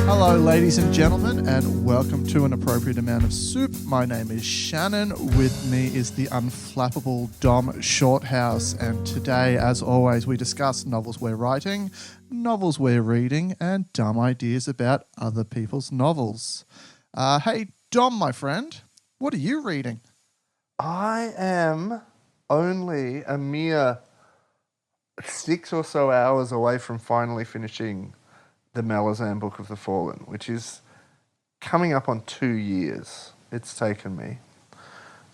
Hello, ladies and gentlemen, and welcome to An Appropriate Amount of Soup. My name is Shannon. With me is the unflappable Dom Shorthouse, and today, as always, we discuss novels we're writing, novels we're reading, and dumb ideas about other people's novels. Hey, Dom, my friend, what are you reading? I am only a mere 6 or so hours away from finally finishing the Malazan Book of the Fallen, which is coming up on 2 years. It's taken me.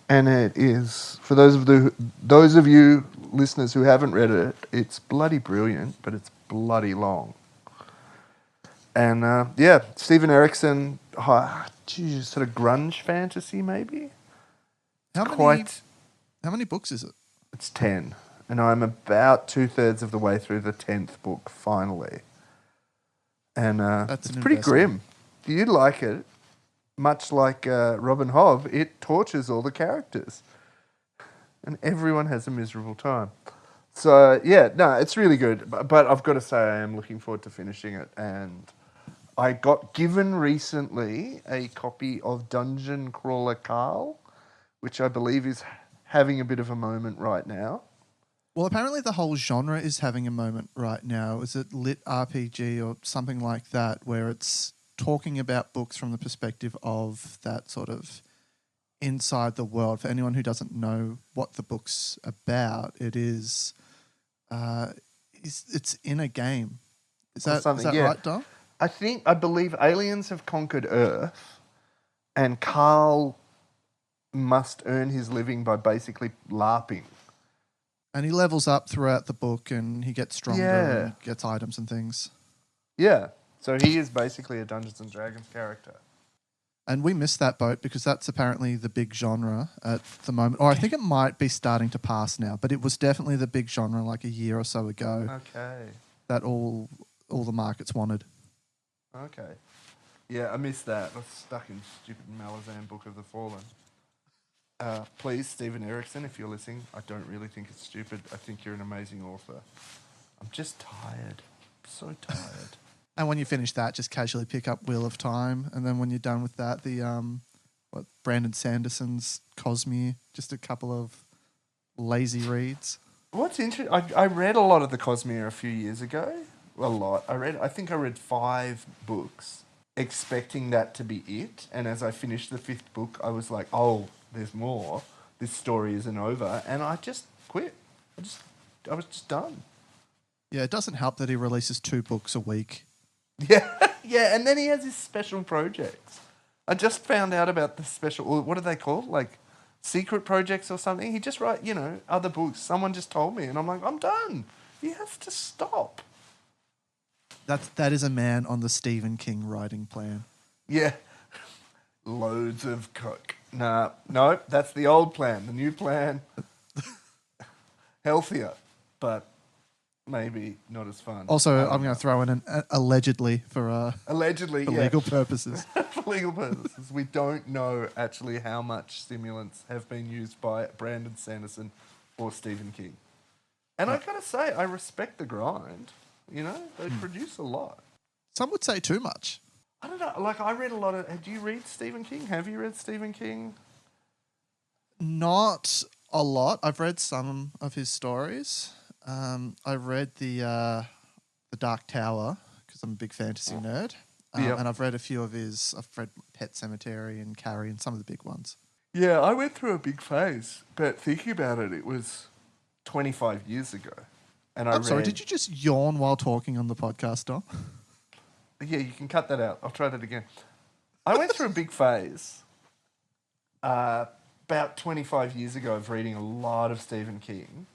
And it is, for those of you listeners who haven't read it, it's bloody brilliant, but it's bloody long. And Stephen Erickson, sort of grunge fantasy maybe? How many books is it? It's 10. And I'm about 2/3 of the way through the 10th book, finally. And it's pretty grim. You'd like it. Much like Robin Hobb, it tortures all the characters. And everyone has a miserable time. So, it's really good. But I've got to say, I am looking forward to finishing it. And I got given recently a copy of Dungeon Crawler Carl, which I believe is having a bit of a moment right now. Well, apparently the whole genre is having a moment right now. Is it lit RPG or something like that, where it's talking about books from the perspective of that sort of inside the world? For anyone who doesn't know what the book's about, it's in a game. Is that right, Dom? I believe aliens have conquered Earth, and Carl must earn his living by basically LARPing. And he levels up throughout the book and he gets stronger and gets items and things. Yeah. So he is basically a Dungeons & Dragons character. And we missed that boat because that's apparently the big genre at the moment. Or I think it might be starting to pass now, but it was definitely the big genre like a year or so ago. Okay. That all the markets wanted. Okay. Yeah, I missed that. I was stuck in stupid Malazan Book of the Fallen. Please, Stephen Erickson, if you're listening, I don't really think it's stupid. I think you're an amazing author. I'm just tired. I'm so tired. And when you finish that, just casually pick up Wheel of Time. And then when you're done with that, Brandon Sanderson's Cosmere, just a couple of lazy reads. What's interesting, I read a lot of the Cosmere a few years ago. A lot. I think I read 5 books, expecting that to be it. And as I finished the 5th book, I was like, oh, there's more. This story isn't over. And I just quit. I was just done. Yeah, it doesn't help that he releases 2 books a week. Yeah, yeah, and then he has his special projects. I just found out about the special, what are they called? Like secret projects or something? He just writes, other books. Someone just told me, and I'm like, I'm done. He has to stop. That is a man on the Stephen King writing plan. Yeah. Loads of coke. No, that's the old plan. The new plan, healthier, but maybe not as fun. Also, I'm going to throw in an allegedly for legal purposes. For legal purposes. We don't know actually how much stimulants have been used by Brandon Sanderson or Stephen King. And I got to say, I respect the grind. They produce a lot. Some would say too much. I don't know. Like, I read a lot of... Do you read Stephen King? Have you read Stephen King? Not a lot. I've read some of his stories. I read the Dark Tower because I'm a big fantasy nerd. And I've read a few of his... I've read Pet Sematary and Carrie and some of the big ones. Yeah, I went through a big phase. But thinking about it, it was 25 years ago. And I'm sorry, did you just yawn while talking on the podcast, Dom? Yeah, you can cut that out. I'll try that again. I went through a big phase about 25 years ago of reading a lot of Stephen King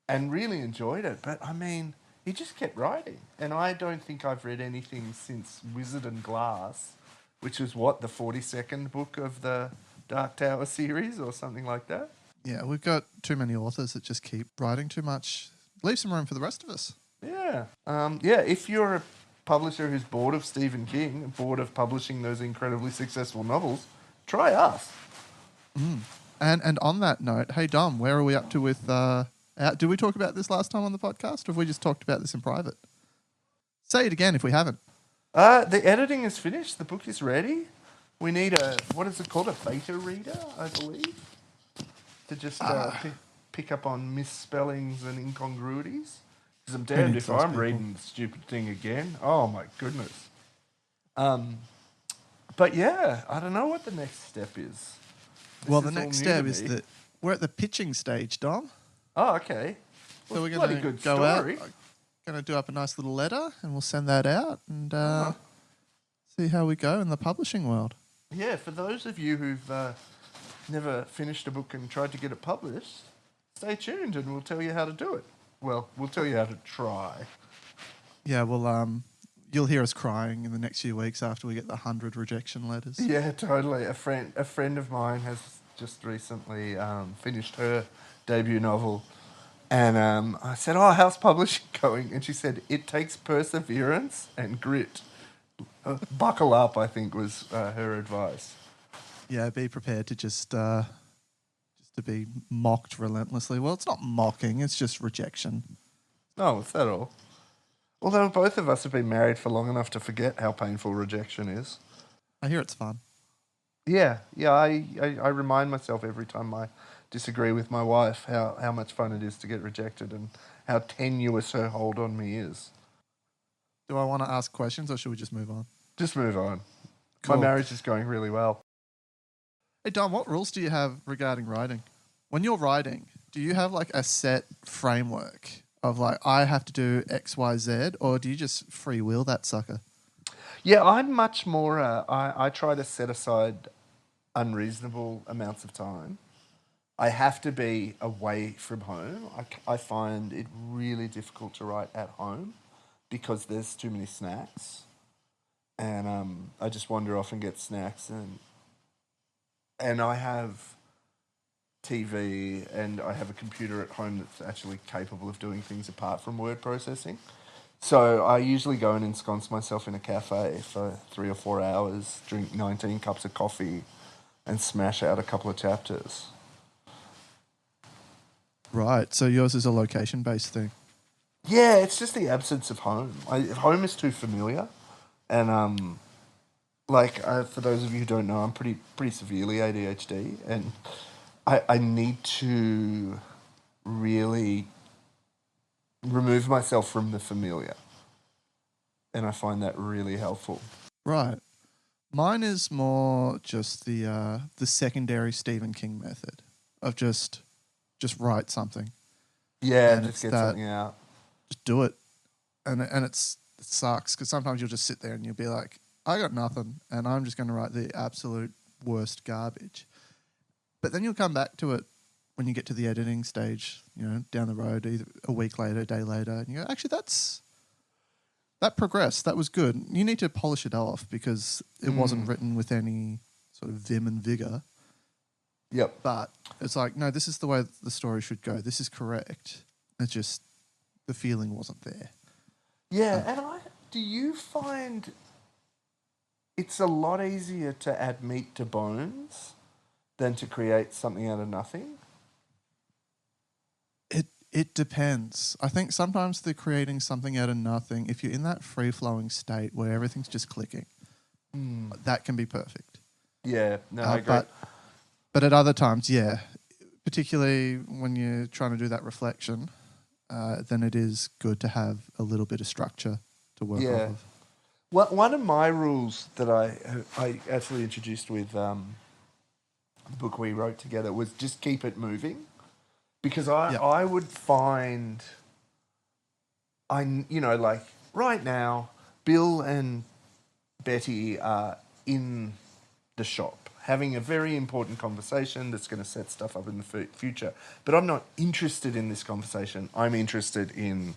and really enjoyed it. But, I mean, he just kept writing. And I don't think I've read anything since Wizard and Glass, which was, the 42nd book of the Dark Tower series or something like that? Yeah, we've got too many authors that just keep writing too much. Leave some room for the rest of us. Yeah. If you're a publisher who's bored of Stephen King, bored of publishing those incredibly successful novels, try us. And on that note, hey Dom, where are we up to with? Did we talk about this last time on the podcast, or have we just talked about this in private? Say it again if we haven't. The editing is finished. The book is ready. We need what is it called? A beta reader, I believe, to just pick up on misspellings and incongruities. Because I'm damned if I'm reading the stupid thing again. Oh my goodness. But yeah, I don't know what the next step is. The next step is that we're at the pitching stage, Dom. Oh, okay. Well, so we're going to go out, going to do up a nice little letter, and we'll send that out and see how we go in the publishing world. Yeah, for those of you who've never finished a book and tried to get it published, stay tuned and we'll tell you how to do it. Well, we'll tell you how to try. Yeah, well, you'll hear us crying in the next few weeks after we get the 100 rejection letters. Yeah, totally. A friend of mine has just recently finished her debut novel, and I said, "Oh, how's publishing going?" And she said, "It takes perseverance and grit. Buckle up," I think was her advice. Yeah, be prepared to just to be mocked relentlessly. Well, it's not mocking; it's just rejection. Oh, is that all? Although both of us have been married for long enough to forget how painful rejection is. I hear it's fun. Yeah. I remind myself every time I disagree with my wife how much fun it is to get rejected and how tenuous her hold on me is. Do I want to ask questions or should we just move on? Just move on. Cool. My marriage is going really well. Hey, Dom, what rules do you have regarding writing? When you're writing, do you have like a set framework of like, I have to do X, Y, Z, or do you just freewheel that sucker? Yeah, I'm much more, I try to set aside unreasonable amounts of time. I have to be away from home. I find it really difficult to write at home because there's too many snacks. And I just wander off and get snacks. And I have TV and I have a computer at home that's actually capable of doing things apart from word processing. So I usually go and ensconce myself in a cafe for 3 or 4 hours, drink 19 cups of coffee, and smash out a couple of chapters. Right, so yours is a location-based thing. Yeah, it's just the absence of home. Home is too familiar, and for those of you who don't know, I'm pretty severely ADHD, and I need to really remove myself from the familiar, and I find that really helpful. Right. Mine is more just the secondary Stephen King method of just write something. Yeah, and just get something out. Just do it, and it sucks because sometimes you'll just sit there and you'll be like, I got nothing, and I'm just going to write the absolute worst garbage. But then you'll come back to it when you get to the editing stage, down the road, either a week later, a day later, and you go, actually, that progressed. That was good. You need to polish it off because it wasn't written with any sort of vim and vigor. Yep. But it's like, no, this is the way the story should go. This is correct. It's just the feeling wasn't there. Yeah, and do you find it's a lot easier to add meat to bones than to create something out of nothing? It depends. I think sometimes they're creating something out of nothing. If you're in that free-flowing state where everything's just clicking, that can be perfect. Yeah, no, I agree. But at other times, yeah, particularly when you're trying to do that reflection, then it is good to have a little bit of structure to work off of. Well, one of my rules that I actually introduced with the book we wrote together was just keep it moving. Because I would find, like right now, Bill and Betty are in the shop having a very important conversation that's going to set stuff up in the future. But I'm not interested in this conversation. I'm interested in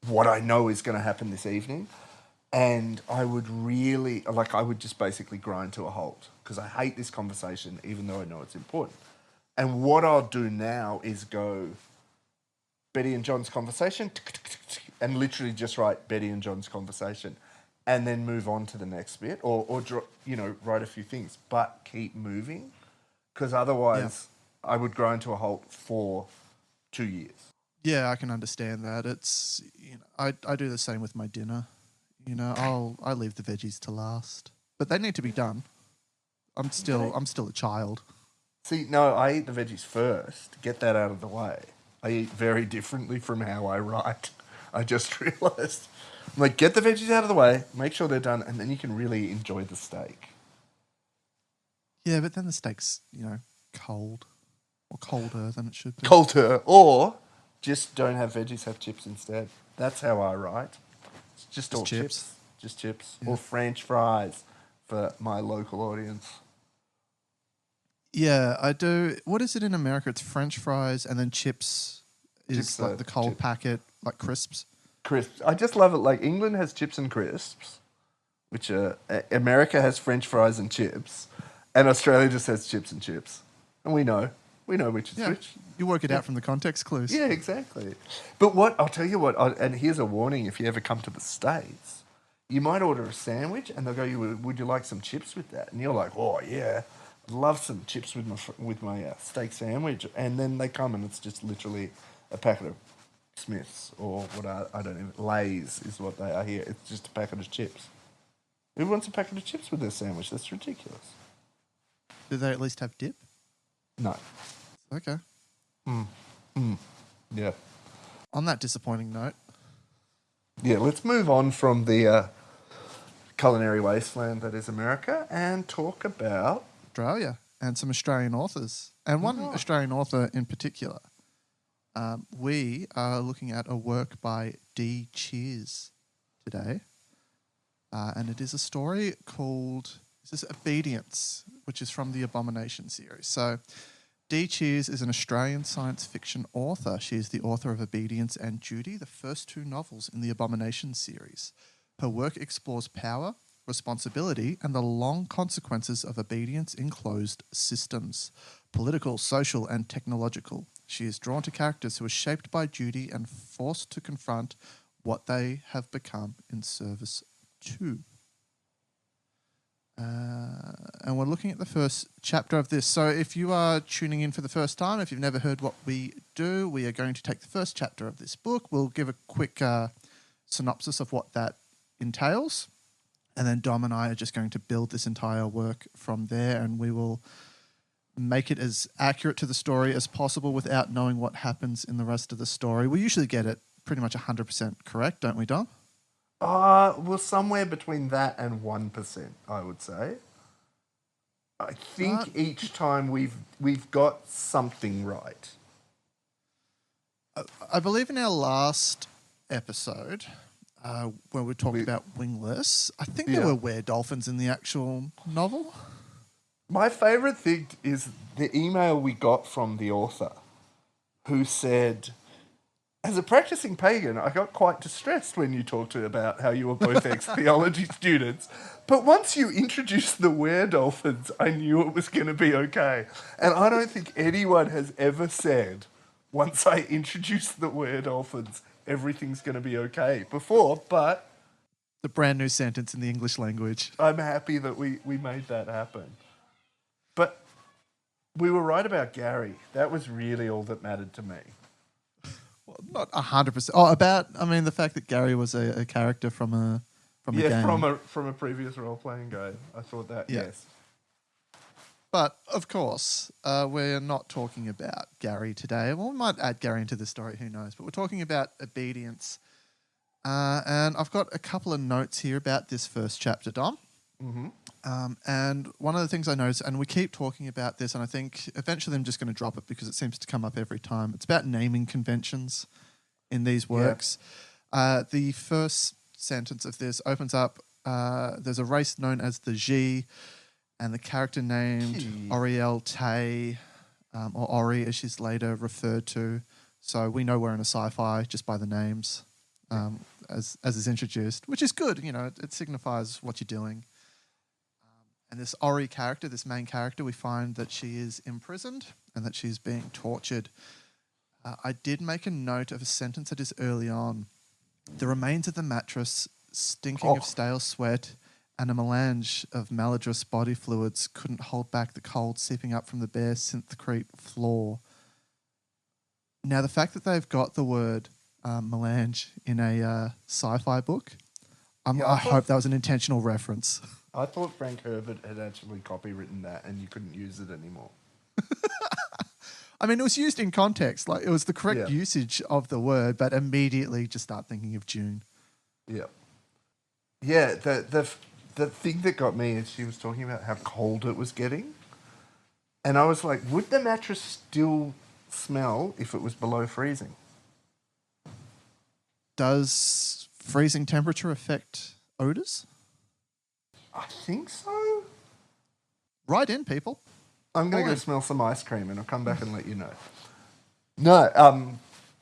what I know is going to happen this evening. And I would just basically grind to a halt because I hate this conversation even though I know it's important. And what I'll do now is go Betty and John's conversation and literally just write Betty and John's conversation and then move on to the next bit or write a few things, but keep moving because otherwise I would grind to a halt for 2 years. Yeah, I can understand that. It's I do the same with my dinner. I leave the veggies to last, but they need to be done. I'm still a child. See, no, I eat the veggies first. Get that out of the way. I eat very differently from how I write. I just realised. I'm like, get the veggies out of the way, make sure they're done, and then you can really enjoy the steak. Yeah, but then the steak's, cold. Or colder than it should be. Colder. Or just don't have veggies, have chips instead. That's how I write. It's just all chips. Just chips. Yeah. Or French fries for my local audience. Yeah, I do. What is it in America? It's French fries and then chips is like the cold packet, like crisps. Crisps. I just love it. Like England has chips and crisps, which America has French fries and chips, and Australia just has chips and chips. And we know which is which. You work it out from the context clues. Yeah, exactly. But I'll tell you what, and here's a warning if you ever come to the States, you might order a sandwich and they'll go, would you like some chips with that? And you're like, oh, yeah, I'd love some chips with my steak sandwich. And then they come and it's just literally a packet of Smiths or I don't even, Lay's is what they are here. It's just a packet of chips. Who wants a packet of chips with their sandwich? That's ridiculous. Do they at least have dip? No. Okay. Yeah. On that disappointing note. Yeah, let's move on from the culinary wasteland that is America and talk about Australia and some Australian authors. And one Australian author in particular. We are looking at a work by D. Cheers today. And it is a story called Obedience, which is from the Abomination series. So Dee Cheers is an Australian science fiction author. She is the author of Obedience and Duty, the first two novels in the Abomination series. Her work explores power, responsibility, and the long consequences of obedience in closed systems, political, social, and technological. She is drawn to characters who are shaped by duty and forced to confront what they have become in service to. And we're looking at the first chapter of this. So if you are tuning in for the first time, if you've never heard what we do, we are going to take the first chapter of this book. We'll give a quick synopsis of what that entails. And then Dom and I are just going to build this entire work from there, and we will make it as accurate to the story as possible without knowing what happens in the rest of the story. We usually get it pretty much 100% correct, don't we, Dom? Well, somewhere between that and 1%, I would say. I think each time we've got something right. I believe in our last episode, where we talked about wingless, I think there were were-dolphins in the actual novel. My favourite thing is the email we got from the author who said, as a practicing pagan, I got quite distressed when you talked about how you were both ex-theology students. But once you introduced the were-dolphins, I knew it was going to be okay. And I don't think anyone has ever said, once I introduce the were-dolphins, everything's going to be okay before, but... The brand new sentence in the English language. I'm happy that we made that happen. But we were right about Gary. That was really all that mattered to me. Not 100%. Oh, the fact that Gary was a character from a game. Yeah, from a previous role-playing game. I thought that, yes. But, of course, we're not talking about Gary today. Well, we might add Gary into the story, who knows. But we're talking about obedience. And I've got a couple of notes here about this first chapter, Dom. Mm-hmm. And one of the things I noticed, and we keep talking about this, and I think eventually I'm just going to drop it because it seems to come up every time. It's about naming conventions in these works. Yeah. The first sentence of this opens up, there's a race known as the G, and the character named Oriel Tay, or Ori as she's later referred to. So we know we're in a sci-fi just by the names, as is introduced, which is good. It signifies what you're doing. And this Ori character, this main character, we find that she is imprisoned and that she's being tortured. I did make a note of a sentence that is early on. The remains of the mattress, stinking of stale sweat, and a melange of malodorous body fluids couldn't hold back the cold seeping up from the bare synthcrete floor. Now, the fact that they've got the word melange in a sci-fi book, I hope that was an intentional reference. I thought Frank Herbert had actually copywritten that and you couldn't use it anymore. I mean, it was used in context. Like, it was the correct usage of the word, but immediately just start thinking of June. Yeah. Yeah, the thing that got me is she was talking about how cold it was getting. And I was like, would the mattress still smell if it was below freezing? Does freezing temperature affect odours? I think so. Write in, people. I'm going to go smell some ice cream and I'll come back and let you know. No,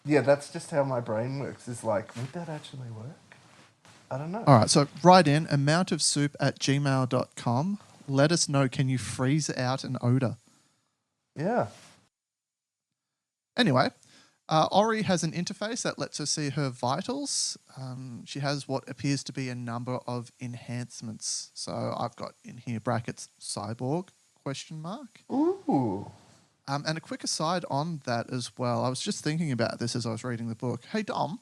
yeah, that's just how my brain works. Is like, would that actually work? I don't know. All right, so write in amountofsoup@gmail.com. Let us know, can you freeze out an odour? Yeah. Anyway, Ori has an interface that lets her see her vitals. She has what appears to be a number of enhancements. So I've got in here brackets cyborg ? Ooh. And a quick aside on that as well. I was just thinking about this as I was reading the book. Hey, Dom.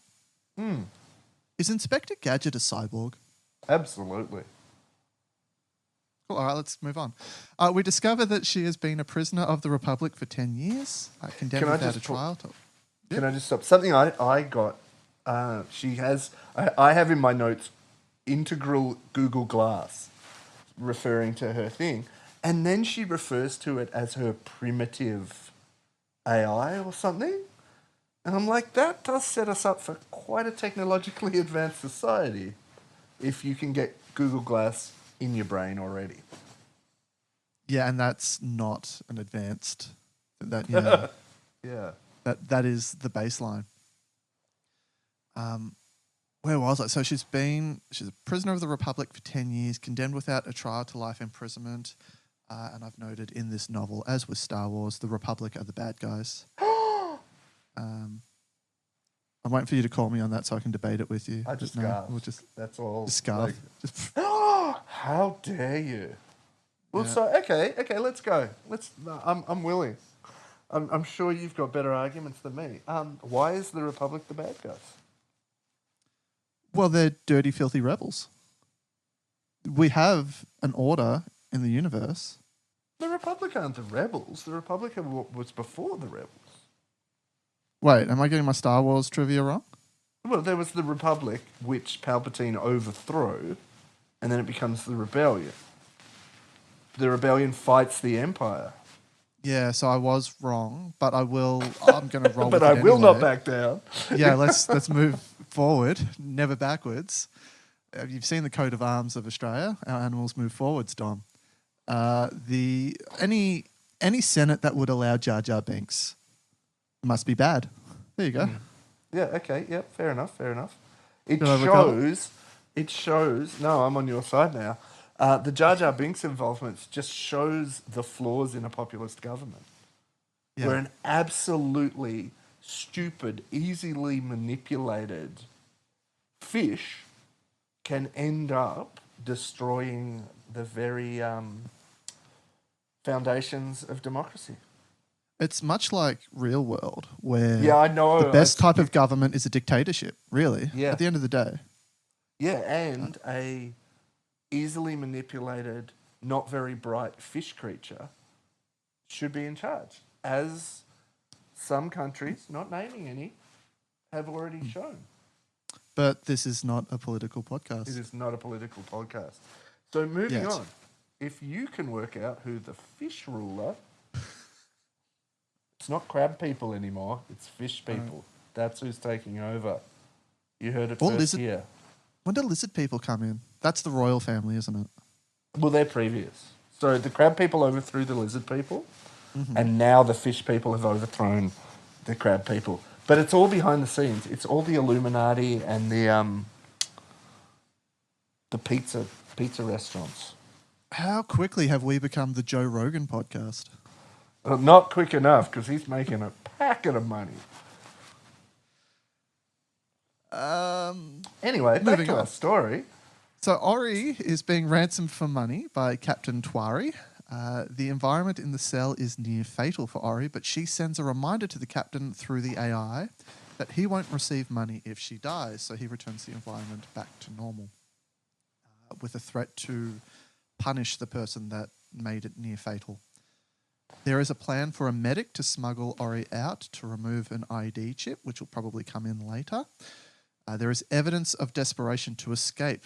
Is Inspector Gadget a cyborg? Absolutely. Cool. All right, let's move on. We discover that she has been a prisoner of the Republic for 10 years, condemned without a trial. Can I just stop? Something I got, she has, I have in my notes, integral Google Glass, referring to her thing. And then she refers to it as her primitive AI or something. And I'm like, that does set us up for quite a technologically advanced society if you can get Google Glass in your brain already. Yeah, and that's not an advanced. That Yeah. That is the baseline. Where was I? So she's a prisoner of the Republic for 10 years, condemned without a trial to life imprisonment. And I've noted in this novel, as with Star Wars, the Republic are the bad guys. I'm waiting for you to call me on that so I can debate it with you. I just that's all. Just scarf. How dare you? Well, so okay, let's go. I'm willing. I'm sure you've got better arguments than me. Why is the Republic the bad guys? Well, they're dirty, filthy rebels. We have an order in the universe. The Republic aren't the rebels. The Republic was before the rebels. Wait, am I getting my Star Wars trivia wrong? Well, there was the Republic, which Palpatine overthrew, and then it becomes the Rebellion. The Rebellion fights the Empire. Yeah, so I was wrong, but I'm going to roll but with it I will anyway. not back down. Yeah, let's move forward, never backwards. You've seen the coat of arms of Australia. Our animals move forwards, Dom. Any Senate that would allow Jar Jar Binks must be bad. There you go. Yeah, okay, yeah, fair enough. It shows, no, I'm on your side now. The Jar Jar Binks involvement just shows the flaws in a populist government. Yeah. Where an absolutely stupid, easily manipulated fish can end up destroying the very foundations of democracy. It's much like real world, where I know the best type of government is a dictatorship, really, at the end of the day. Yeah, and a easily manipulated, not very bright fish creature should be in charge, as some countries, not naming any, have already shown. But this is not a political podcast. It is not a political podcast. So moving on, if you can work out who the fish ruler... It's not crab people anymore, it's fish people. That's who's taking over. You heard it first here. When do lizard people come in? That's the royal family, isn't it? Well, they're previous. So the crab people overthrew the lizard people, and now the fish people have overthrown the crab people. But it's all behind the scenes. It's all the Illuminati and the pizza restaurants. How quickly have we become the Joe Rogan podcast? Not quick enough, because he's making a packet of money. Anyway, back to our story. So Ori is being ransomed for money by Captain Twari. The environment in the cell is near fatal for Ori, but she sends a reminder to the captain through the AI that he won't receive money if she dies, so he returns the environment back to normal. with a threat to punish the person that made it near fatal. There is a plan for a medic to smuggle Ori out to remove an ID chip, which will probably come in later. There is evidence of desperation to escape.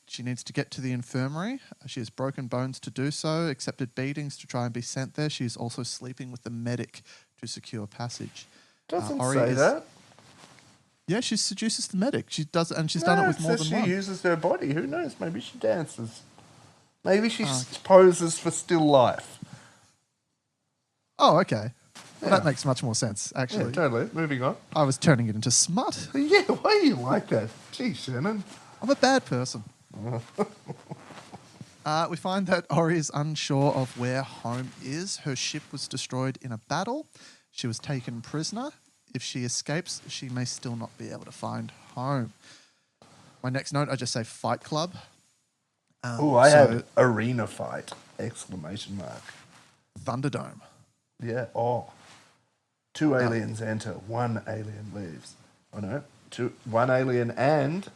She needs to get to the infirmary. She has broken bones to do so, accepted beatings to try and be sent there. She is also sleeping with the medic to secure passage. Doesn't say that. Yeah, she seduces the medic. She does, and she's done it with more than one. She uses her body. Who knows? Maybe she dances. Maybe she poses for still life. Oh, okay. Well, that makes much more sense, actually. Yeah, totally. Moving on. I was turning it into smut. Yeah, why are you like that? Gee, Shannon. I'm a bad person. We find that Ori is unsure of where home is. Her ship was destroyed in a battle. She was taken prisoner. If she escapes, she may still not be able to find home. My next note, I just say Fight Club. I had arena fight! Exclamation mark. Thunderdome. Yeah. Oh. 2 aliens enter. 1 alien leaves. Oh no. 1 alien and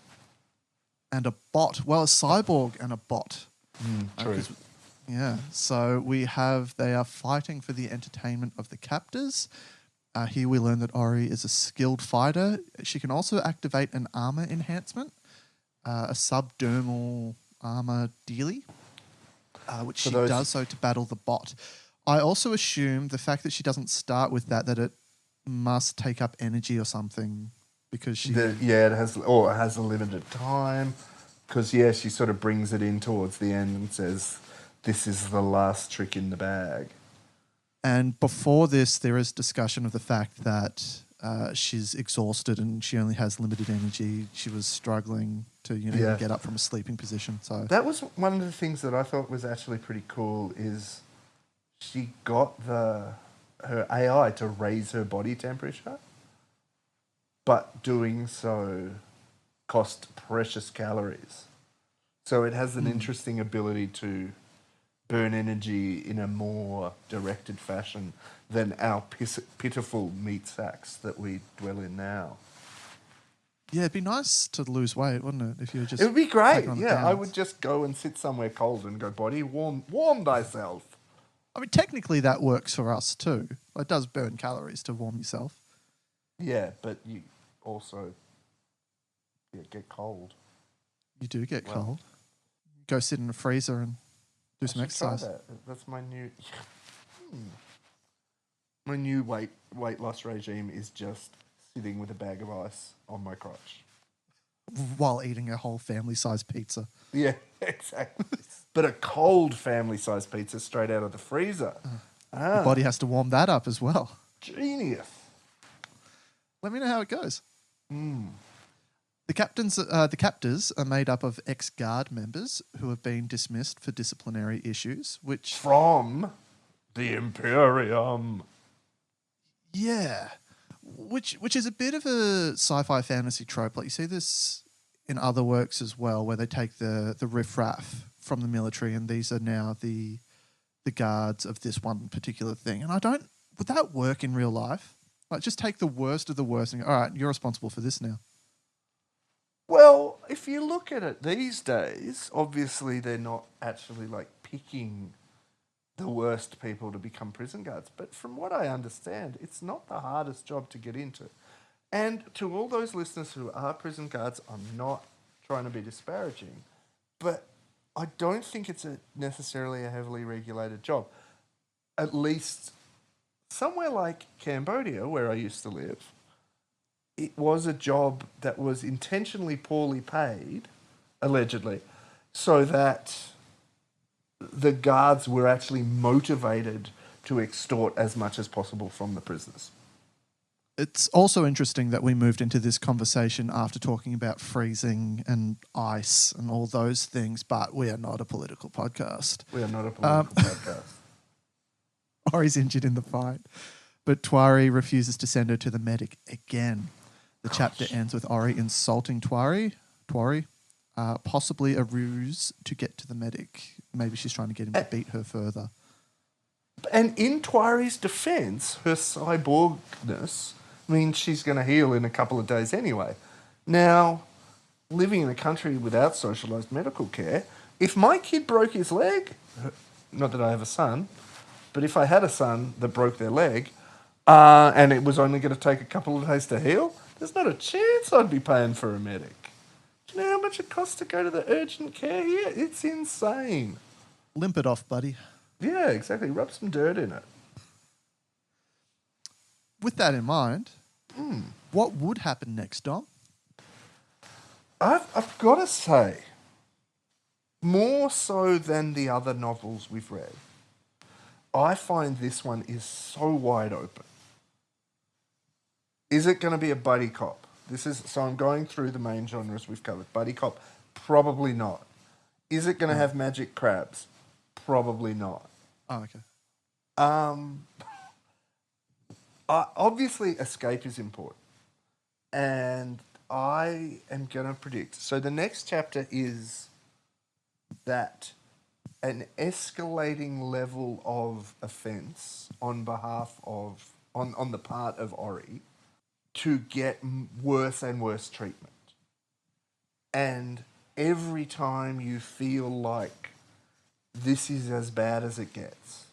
a bot. Well, a cyborg and a bot. True. So they are fighting for the entertainment of the captors. Here we learn that Ori is a skilled fighter. She can also activate an armor enhancement, a subdermal armor dealie, which she does so to battle the bot. I also assume the fact that she doesn't start with that it must take up energy or something because she... it has a limited time because, she sort of brings it in towards the end and says, this is the last trick in the bag. And before this, there is discussion of the fact that she's exhausted and she only has limited energy. She was struggling to get up from a sleeping position. So that was one of the things that I thought was actually pretty cool is she got her AI to raise her body temperature, but doing so cost precious calories. So it has an interesting ability to burn energy in a more directed fashion than our pitiful meat sacks that we dwell in now. Yeah, it'd be nice to lose weight, wouldn't it? If you just it would be great. Yeah, I would just go and sit somewhere cold and go, body, warm thyself. I mean, technically that works for us too. It does burn calories to warm yourself. Yeah, but you also get cold. You do get cold. Go sit in a freezer and do some exercise. That's my new... My new weight loss regime is just sitting with a bag of ice on my crotch. While eating a whole family-sized pizza. Yeah, exactly. But a cold family-sized pizza straight out of the freezer. Your body has to warm that up as well. Genius. Let me know how it goes. The captors are made up of ex-guard members who have been dismissed for disciplinary issues, which... From the Imperium. Yeah. Which is a bit of a sci-fi fantasy trope. Like you see this in other works as well, where they take the riffraff from the military and these are now the guards of this one particular thing. And would that work in real life? Like just take the worst of the worst and go, all right, you're responsible for this now. Well, if you look at it these days, obviously they're not actually like picking the worst people to become prison guards. But from what I understand, it's not the hardest job to get into. And to all those listeners who are prison guards, I'm not trying to be disparaging, but I don't think it's necessarily a heavily regulated job. At least somewhere like Cambodia, where I used to live, it was a job that was intentionally poorly paid, allegedly, so that the guards were actually motivated to extort as much as possible from the prisoners. It's also interesting that we moved into this conversation after talking about freezing and ice and all those things, but we are not a political podcast. We are not a political podcast. Ori's injured in the fight, but Tuari refuses to send her to the medic again. The chapter ends with Ori insulting Tuari, possibly a ruse to get to the medic. Maybe she's trying to get him to beat her further. And in Tuari's defense, her cyborgness means she's going to heal in a couple of days anyway. Now, living in a country without socialised medical care, if my kid broke his leg, not that I have a son, but if I had a son that broke their leg, and it was only going to take a couple of days to heal, there's not a chance I'd be paying for a medic. Do you know how much it costs to go to the urgent care here? It's insane. Limp it off, buddy. Yeah, exactly. Rub some dirt in it. With that in mind, what would happen next, Dom? I've got to say, more so than the other novels we've read, I find this one is so wide open. Is it going to be a buddy cop? So I'm going through the main genres we've covered. Buddy cop, probably not. Is it going to have magic crabs? Probably not. Oh, okay. Obviously, escape is important. And I am going to predict. So the next chapter is that an escalating level of offence on the part of Ori to get worse and worse treatment. And every time you feel like this is as bad as it gets,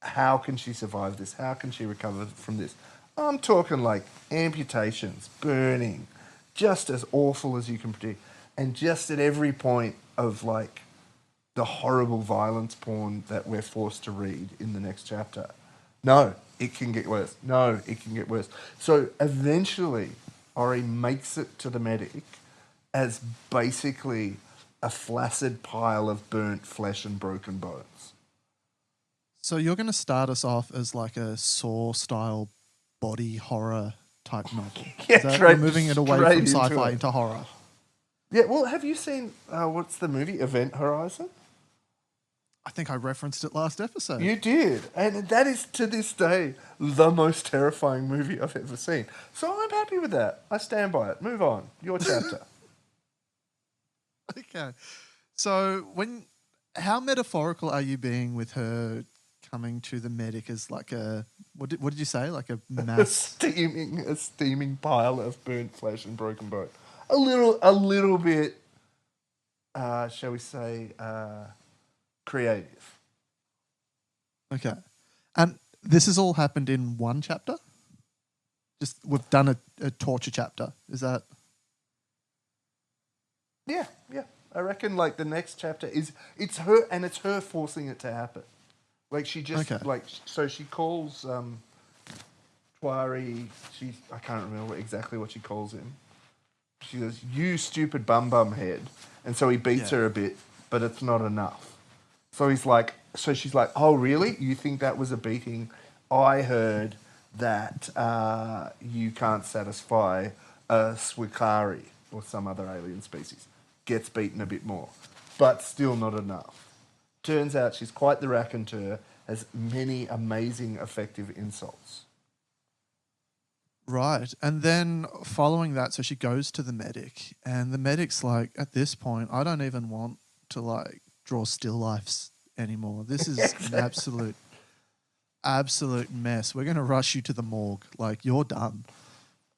how can she survive this? How can she recover from this? I'm talking like amputations, burning, just as awful as you can predict. And just at every point of like the horrible violence porn that we're forced to read in the next chapter. No, it can get worse. No, it can get worse. So eventually, Ori makes it to the medic as basically a flaccid pile of burnt flesh and broken bones. So you're going to start us off as like a Saw-style body horror type novel. Yeah, you're moving it away from sci-fi into horror. Yeah, well, have you seen, what's the movie, Event Horizon? I think I referenced it last episode. You did. And that is, to this day, the most terrifying movie I've ever seen. So I'm happy with that. I stand by it. Move on. Your chapter. Okay. So how metaphorical are you being with her coming to the medic as like a, what did you say? Like a mass... a steaming pile of burnt flesh and broken bone. A little bit, shall we say, creative. Okay. And this has all happened in one chapter? Just we've done a torture chapter. Is that... Yeah. I reckon like the next chapter it's her forcing it to happen. Like she just so she calls Twari, I can't remember exactly what she calls him. She goes, "You stupid bum head," and so he beats her a bit, but it's not enough. So she's like, "Oh really? You think that was a beating? I heard that you can't satisfy a Swikari or some other alien species." Gets beaten a bit more, but still not enough. Turns out she's quite the raconteur, has many amazing, effective insults. Right. And then following that, so she goes to the medic, and the medic's like, at this point, I don't even want to like draw still lifes anymore. This is an absolute mess. We're going to rush you to the morgue. Like, you're done.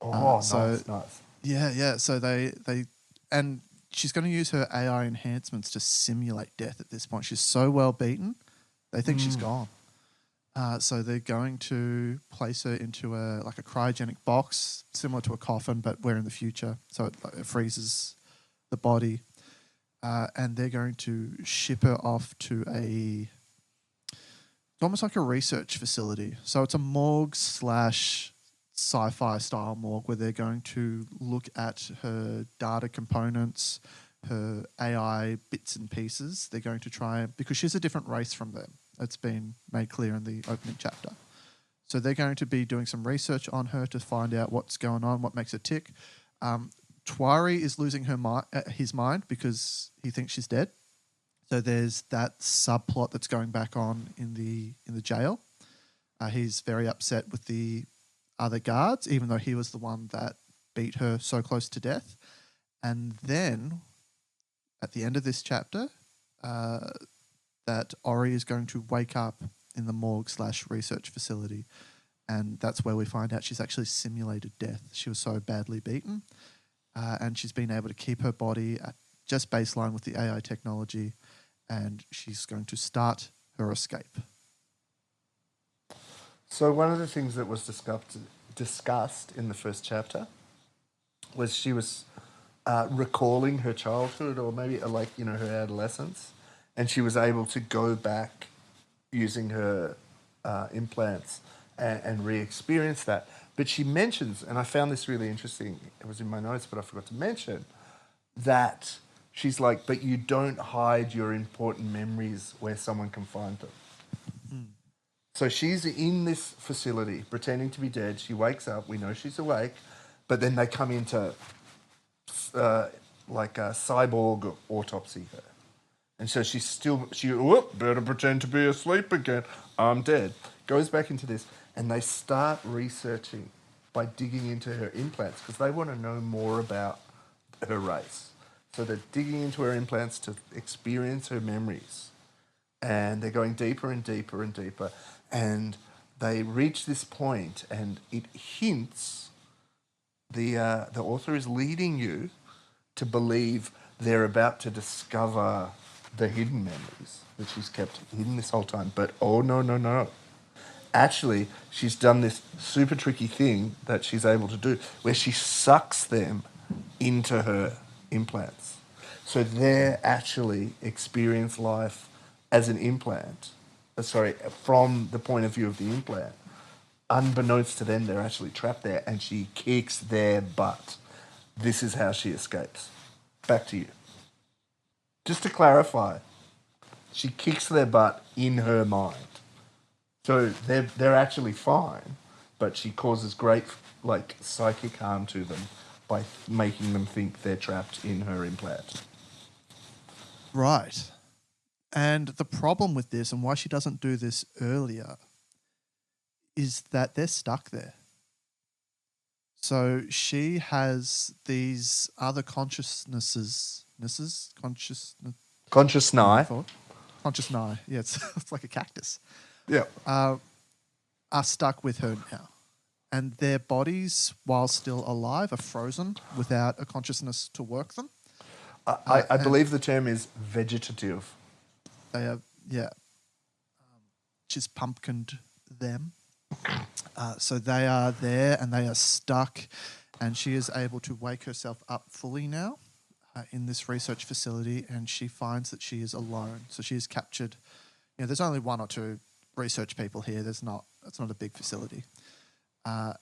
Oh, nice. Yeah. So they and she's going to use her AI enhancements to simulate death at this point. She's so well beaten, they think she's gone. So they're going to place her into a cryogenic box, similar to a coffin, but we're in the future, so it freezes the body. And they're going to ship her off to it's almost like a research facility. So it's a morgue / sci-fi style morgue where they're going to look at her data components, her AI bits and pieces. They're going to try, because she's a different race from them. It's been made clear in the opening chapter. So they're going to be doing some research on her to find out what's going on, what makes her tick. Twari is losing his mind because he thinks she's dead. So there's that subplot that's going back on in the jail. He's very upset with the other guards, even though he was the one that beat her so close to death. And then, at the end of this chapter, that Ori is going to wake up in the morgue / research facility. And that's where we find out she's actually simulated death. She was so badly beaten. and she's been able to keep her body at just baseline with the AI technology, and she's going to start her escape. So one of the things that was discussed in the first chapter was she was recalling her childhood, or maybe her adolescence, and she was able to go back using her implants and re-experience that. But she mentions, and I found this really interesting, it was in my notes, but I forgot to mention, that she's like, but you don't hide your important memories where someone can find them. So she's in this facility pretending to be dead. She wakes up. We know she's awake. But then they come into like a cyborg autopsy her. And so better pretend to be asleep again. I'm dead. Goes back into this. And they start researching by digging into her implants because they want to know more about her race. So they're digging into her implants to experience her memories. And they're going deeper and deeper and deeper. And they reach this point, and it hints, the author is leading you to believe they're about to discover the hidden memories that she's kept hidden this whole time. But oh, no. Actually, she's done this super tricky thing that she's able to do where she sucks them into her implants. So they actually experience life as an implant, from the point of view of the implant. Unbeknownst to them, they're actually trapped there, and she kicks their butt. This is how she escapes. Back to you. Just to clarify, she kicks their butt in her mind. So they're actually fine, but she causes great psychic harm to them by making them think they're trapped in her implant. Right. And the problem with this, and why she doesn't do this earlier, is that they're stuck there. So she has these other consciousness. Conscious nigh. Yeah, it's like a cactus. Yeah. Are stuck with her now. And their bodies, while still alive, are frozen without a consciousness to work them. I believe the term is vegetative. They are, yeah. She's pumpkined them. So they are there and they are stuck, and she is able to wake herself up fully now in this research facility, and she finds that she is alone. So she is captured. There's only one or two research people here. It's not a big facility. The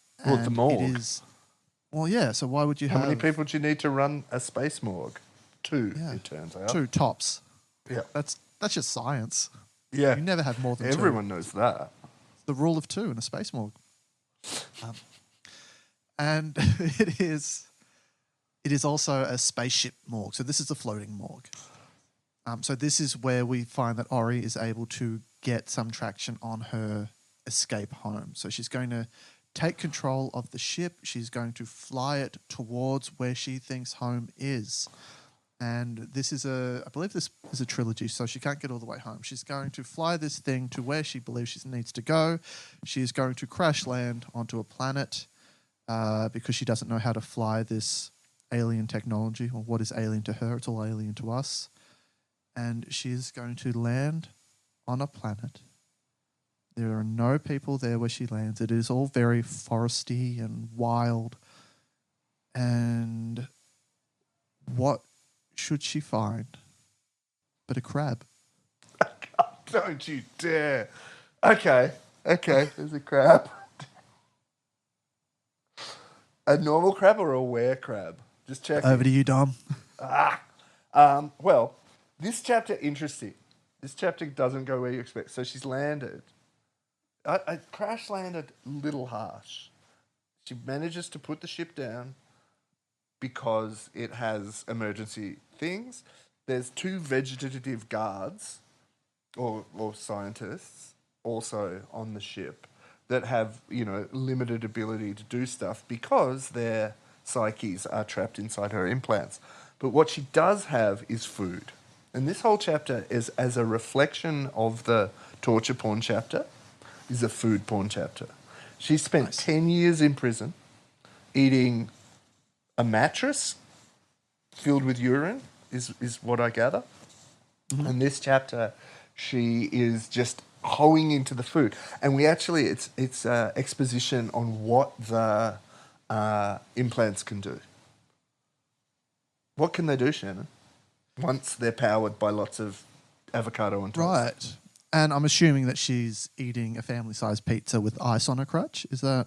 morgue. It is. Well, yeah. So why would you have? How many people do you need to run a space morgue? 2, it turns out. 2 tops. Yeah. That's just science. Yeah. You never have more than 2. Everyone knows that. It's the rule of 2 in a space morgue. And it is also a spaceship morgue. So this is a floating morgue. So this is where we find that Ori is able to get some traction on her escape home. So she's going to take control of the ship. She's going to fly it towards where she thinks home is. And I believe this is a trilogy, so she can't get all the way home. She's going to fly this thing to where she believes she needs to go. She is going to crash land onto a planet because she doesn't know how to fly this alien technology, or what is alien to her. It's all alien to us. And she is going to land on a planet. There are no people there where she lands. It is all very foresty and wild. And what should she find but a crab? Don't you dare. Okay, there's a crab. A normal crab or a were crab? Just check. Over to you, Dom. Well, this chapter, interesting. This chapter doesn't go where you expect. So she's landed. I crash landed a little harsh. She manages to put the ship down because it has emergency things. There's 2 vegetative guards or scientists also on the ship that have, limited ability to do stuff because their psyches are trapped inside her implants. But what she does have is food. And this whole chapter is as a reflection of the torture porn chapter, is a food porn chapter. She spent 10 years in prison eating a mattress filled with urine, is what I gather. Mm-hmm. And this chapter, she is just hoeing into the food. And we actually, it's exposition on what the implants can do. What can they do, Shannon? Once they're powered by lots of avocado on toast. Right. And I'm assuming that she's eating a family-sized pizza with ice on her crutch. Is that?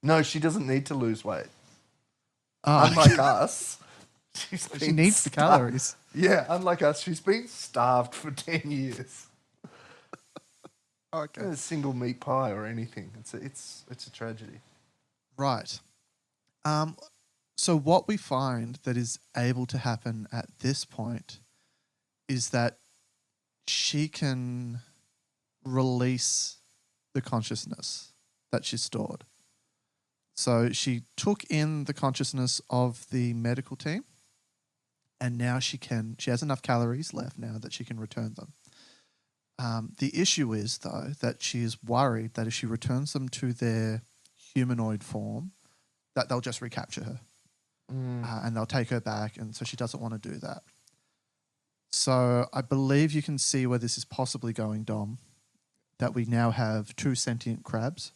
No, she doesn't need to lose weight. Oh. Unlike us, she needs the calories. Yeah, unlike us, she's been starved for 10 years. Okay. Not a single meat pie or anything. It's a tragedy. Right. So what we find that is able to happen at this point is that she can release the consciousness that she stored. So she took in the consciousness of the medical team, and now she has enough calories left now that she can return them. The issue is, though, that she is worried that if she returns them to their humanoid form, that they'll just recapture her. And they'll take her back, and so she doesn't want to do that. So I believe you can see where this is possibly going, Dom, that we now have 2 sentient crabs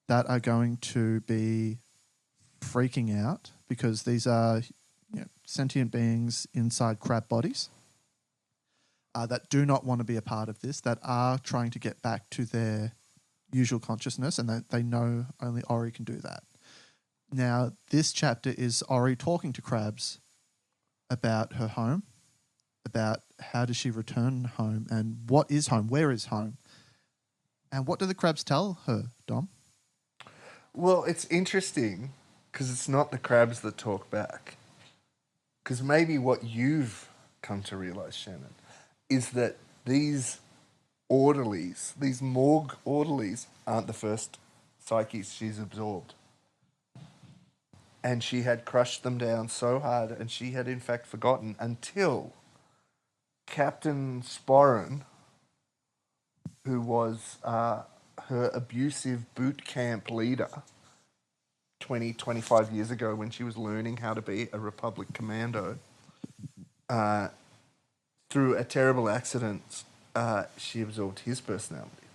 that are going to be freaking out because these are sentient beings inside crab bodies that do not want to be a part of this, that are trying to get back to their usual consciousness, and that they know only Ori can do that. Now, this chapter is Ori talking to crabs about her home, about how does she return home, and what is home, where is home, and what do the crabs tell her, Dom? Well, it's interesting because it's not the crabs that talk back. Because maybe what you've come to realise, Shannon, is that these orderlies, these morgue orderlies, aren't the first psyches she's absorbed. And she had crushed them down so hard, and she had in fact forgotten until Captain Sporran, who was her abusive boot camp leader 25 years ago when she was learning how to be a Republic commando, through a terrible accident, she absorbed his personality.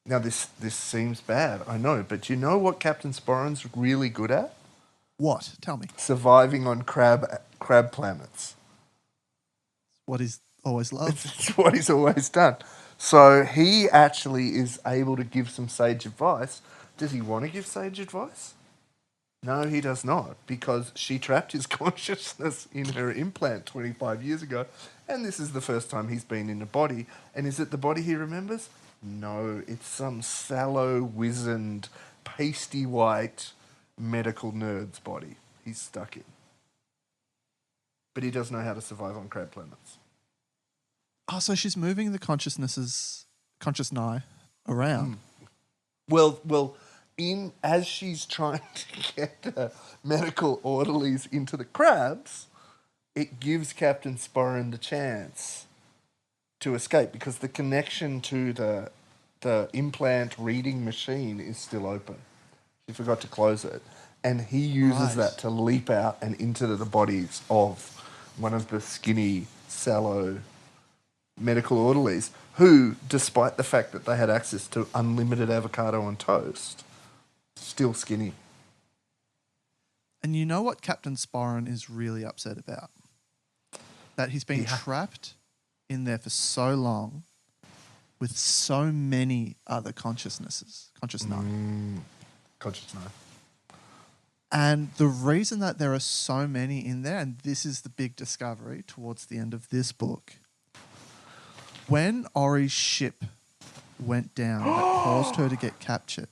Now, this seems bad, I know, but you know what Captain Sporran's really good at? What? Tell me. Surviving on crab planets. What he's always loved. It's what he's always done. So he actually is able to give some sage advice. Does he want to give sage advice? No, he does not, because she trapped his consciousness in her implant 25 years ago, and this is the first time he's been in a body. And is it the body he remembers? No, it's some sallow, wizened, pasty white medical nerd's body he's stuck in. But he does know how to survive on crab planets. Oh, so she's moving the conscious nigh around. Well, as she's trying to get medical orderlies into the crabs, it gives Captain Sporran the chance to escape because the connection to the implant reading machine is still open. She forgot to close it. And he uses that to leap out and into the bodies of one of the skinny, sallow medical orderlies who, despite the fact that they had access to unlimited avocado on toast, still skinny. And you know what Captain Sporran is really upset about? That he's been trapped in there for so long with so many other consciousnesses. Conscious nine. And the reason that there are so many in there, and this is the big discovery towards the end of this book, when Ori's ship went down that caused her to get captured,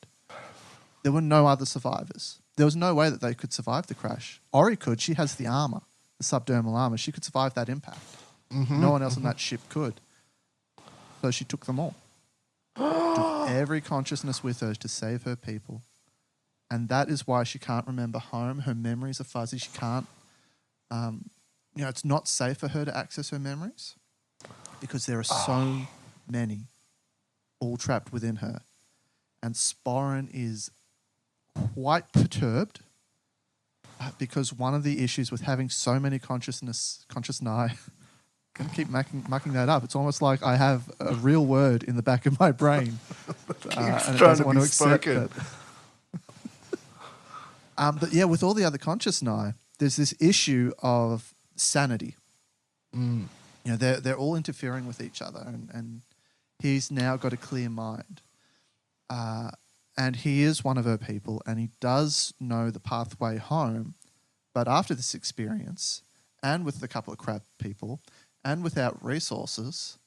there were no other survivors. There was no way that they could survive the crash. Ori could. She has the armor, the subdermal armor. She could survive that impact. No one else on that ship could. So she took them all. Took every consciousness with her to save her people. And that is why she can't remember home. Her memories are fuzzy. She can't, it's not safe for her to access her memories because there are so many all trapped within her. And Sporran is quite perturbed because one of the issues with having so many conscious nigh, I'm going to keep mucking that up. It's almost like I have a real word in the back of my brain. And it doesn't want to accept it. But yeah, with all the other conscious nigh, there's this issue of sanity. You know, they're all interfering with each other, and he's now got a clear mind. And he is one of her people, and he does know the pathway home. But after this experience, and with a couple of crab people, and without resources,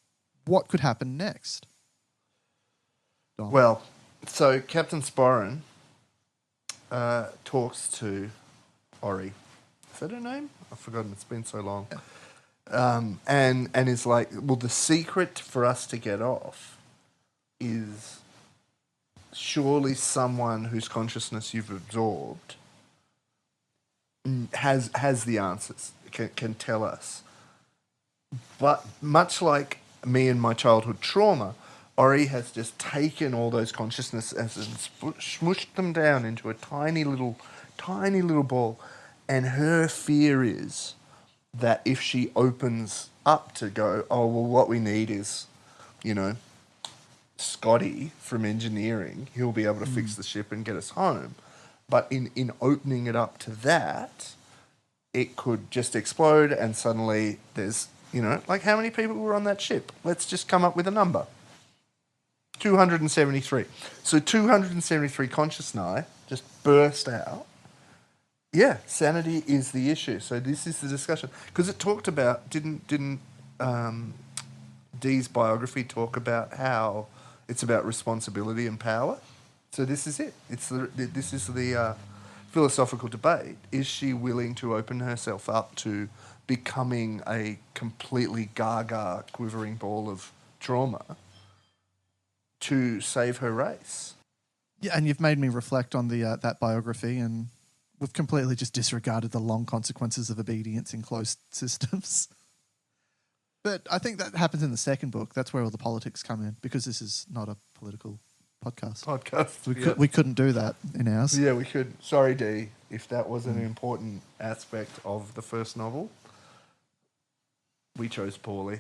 what could happen next? Dom? Well, so Captain Sporran talks to Ori. Is that her name? I've forgotten. It's been so long. And is like, well, the secret for us to get off is surely someone whose consciousness you've absorbed has the answers, can tell us. But much like me and my childhood trauma, Ori has just taken all those consciousnesses and smushed them down into a tiny little ball. And her fear is that if she opens up to go, oh, well, what we need is, you know, Scotty from engineering, he'll be able to fix the ship and get us home. But in opening it up to that, it could just explode and suddenly there's, you know, like how many people were on that ship? Let's just come up with a number. 273. So 273 consciousness just burst out. Yeah, sanity is the issue. So this is the discussion. Because it talked about, didn't Dee's biography talk about how it's about responsibility and power? So this is it. This is the philosophical debate. Is she willing to open herself up to becoming a completely gaga, quivering ball of trauma to save her race? Yeah, and you've made me reflect on the that biography, and we've completely just disregarded the long consequences of obedience in closed systems. But I think that happens in the second book. That's where all the politics come in, because this is not a political podcast. We couldn't do that in ours. Yeah, we could. Sorry, Dee, if that was an important aspect of the first novel. We chose poorly.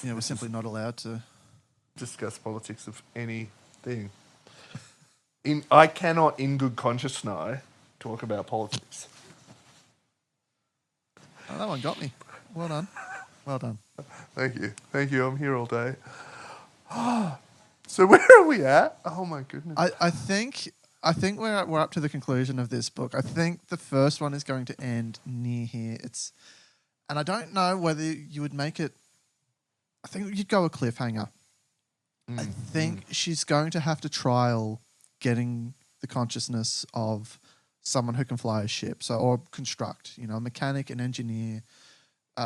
We're simply not allowed to discuss politics of anything. I cannot, in good conscience, now talk about politics. Oh, that one got me. Well done. Well done. Thank you. I'm here all day. So where are we at? Oh my goodness. I think we're up to the conclusion of this book. I think the first one is going to end near here. And I don't know whether you would make it. I think you'd go a cliffhanger. I think she's going to have to trial getting the consciousness of someone who can fly a ship, or construct, a mechanic, an engineer,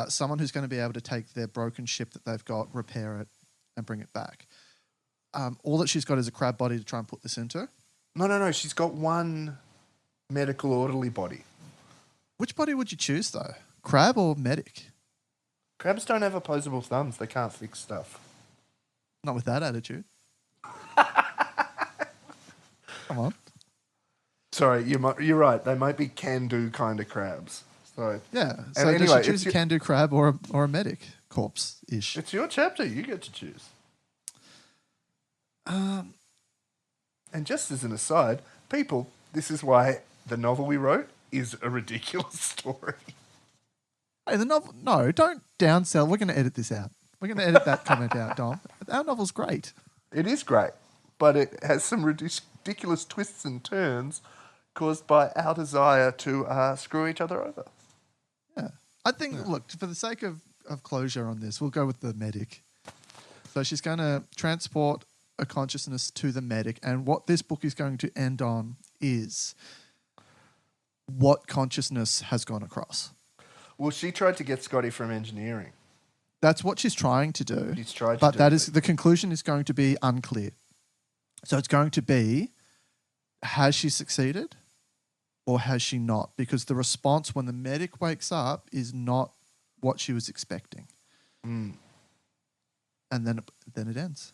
someone who's going to be able to take their broken ship that they've got, repair it, and bring it back. All that she's got is a crab body to try and put this into. No. She's got one medical orderly body. Which body would you choose, though? Crab or medic? Crabs don't have opposable thumbs. They can't fix stuff. Not with that attitude. Come on. Sorry, you're right. They might be can-do kind of crabs. So yeah. So anyway, does she choose a can-do crab or a medic corpse-ish? It's your chapter. You get to choose. And just as an aside, people, this is why the novel we wrote is a ridiculous story. Hey, the novel... No, don't downsell. We're going to edit this out. We're going to edit that comment out, Dom. Our novel's great. It is great, but it has some ridiculous twists and turns caused by our desire to screw each other over. Yeah. I think, look, for the sake of closure on this, we'll go with the medic. So she's going to transport a consciousness to the medic, and what this book is going to end on is what consciousness has gone across. Well, she tried to get Scotty from engineering. That's what she's trying to do. She's tried to but do that is the conclusion is going to be unclear. So it's going to be, has she succeeded or has she not? Because the response when the medic wakes up is not what she was expecting. And then it ends.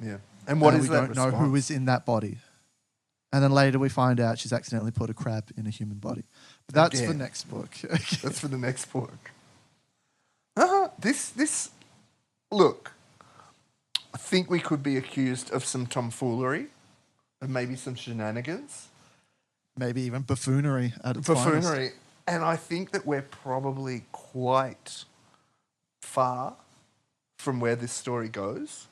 Yeah. And what is that response? We don't know who is in that body. And then later we find out she's accidentally put a crab in a human body. That's Again. for next book. That's for the next book. This. Look, I think we could be accused of some tomfoolery, and maybe some shenanigans. Maybe even buffoonery at its finest. And I think that we're probably quite far from where this story goes.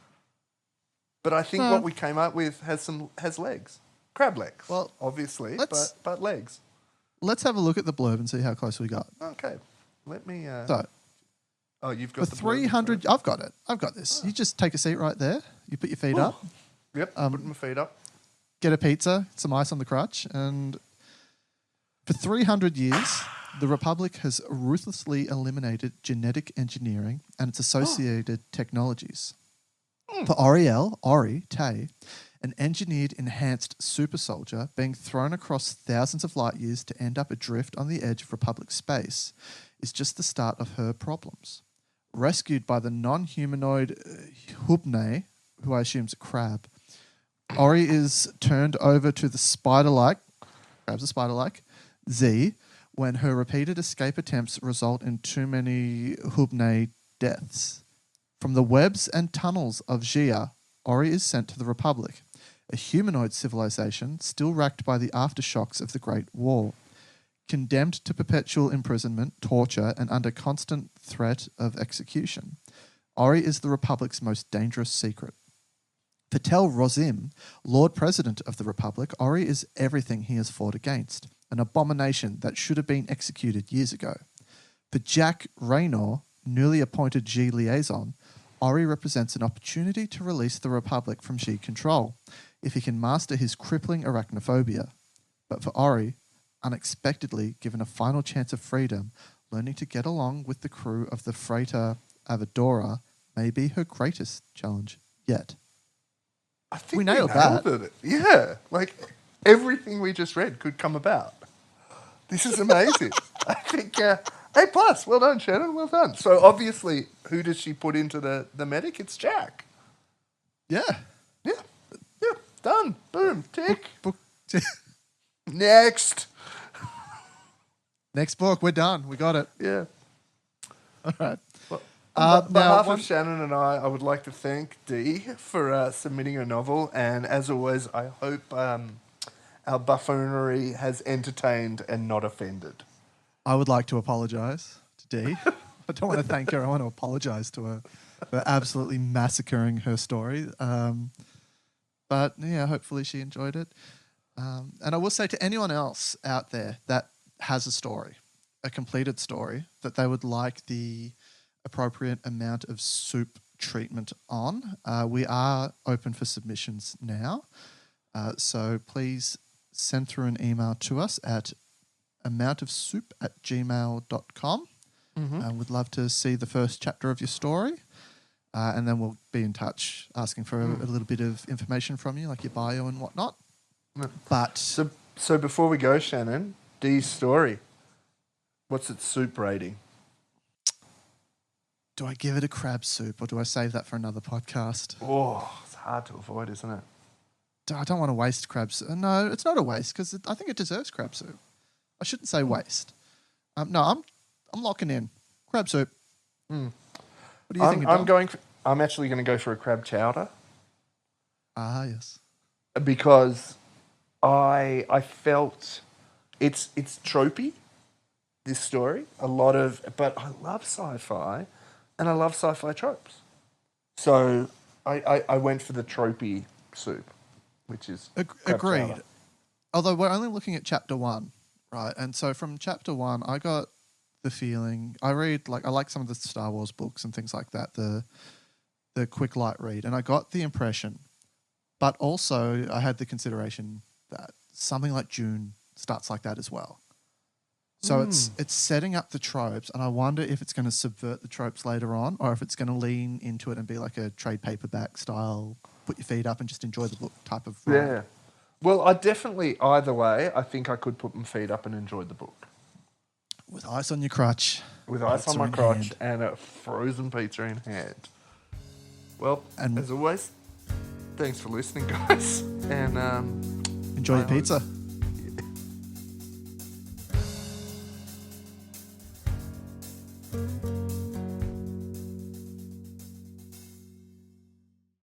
But I think what we came up with has legs. Crab legs, well, obviously, but legs. Let's have a look at the blurb and see how close we got. Okay. Let me... you've got for 300... I've got it. I've got this. You just take a seat right there. You put your feet up. Yep, put my feet up. Get a pizza, some ice on the crutch, and for 300 years, the Republic has ruthlessly eliminated genetic engineering and its associated technologies. For Ori Tay, an engineered enhanced super soldier being thrown across thousands of light years to end up adrift on the edge of Republic space is just the start of her problems. Rescued by the non-humanoid Hubney, who I assume is a crab, Ori is turned over to the spider-like, crab's a spider-like, Z, when her repeated escape attempts result in too many Hubney deaths. From the webs and tunnels of Gia, Ori is sent to the Republic, a humanoid civilization still racked by the aftershocks of the Great War. Condemned to perpetual imprisonment, torture, and under constant threat of execution, Ori is the Republic's most dangerous secret. For Tel Rosim, Lord President of the Republic, Ori is everything he has fought against, an abomination that should have been executed years ago. For Jack Raynor, newly appointed G liaison, Ori represents an opportunity to release the Republic from G control, if he can master his crippling arachnophobia. But for Ori, unexpectedly given a final chance of freedom, learning to get along with the crew of the freighter Avadora may be her greatest challenge yet. I think we nailed it. Yeah, like everything we just read could come about. This is amazing. I think A+. Well done, Shannon. Well done. So obviously, who does she put into the medic? It's Jack. Yeah. Done. Boom. Tick. Next. Next book. We're done. We got it. Yeah. All right. Well, on behalf of Shannon and I would like to thank Dee for submitting a novel. And as always, I hope our buffoonery has entertained and not offended. I would like to apologise to Dee. I don't want to thank her. I want to apologise to her for absolutely massacring her story. But yeah, hopefully she enjoyed it. And I will say to anyone else out there that has a story, a completed story, that they would like the appropriate amount of soup treatment on, we are open for submissions now. So please send through an email to us at amountofsoup@gmail.com. Mm-hmm. We'd love to see the first chapter of your story. And then we'll be in touch asking for a little bit of information from you, like your bio and whatnot. But So before we go, Shannon, Dee's story, what's its soup rating? Do I give it a crab soup or do I save that for another podcast? Oh, it's hard to avoid, isn't it? I don't want to waste crab soup. No, it's not a waste because I think it deserves crab soup. I shouldn't say waste. No, I'm locking in crab soup. What do you think? I'm actually going to go for a crab chowder. Ah, yes. Because I felt it's tropey, this story. But I love sci-fi, and I love sci-fi tropes. So I went for the tropey soup, which is agreed. Chowder. Although we're only looking at chapter 1, right? And so from chapter 1, I got the feeling I like some of the Star Wars books and things like that. The quick light read, and I got the impression, but also I had the consideration that something like Dune starts like that as well. So it's setting up the tropes, and I wonder if it's going to subvert the tropes later on, or if it's going to lean into it and be like a trade paperback style, put your feet up and just enjoy the book type of ride. Yeah. Well, I definitely, either way, I think I could put my feet up and enjoy the book. With ice on your crutch. With ice on my crotch and a frozen pizza in hand. Well, and as always, thanks for listening, guys. And enjoy your pizza.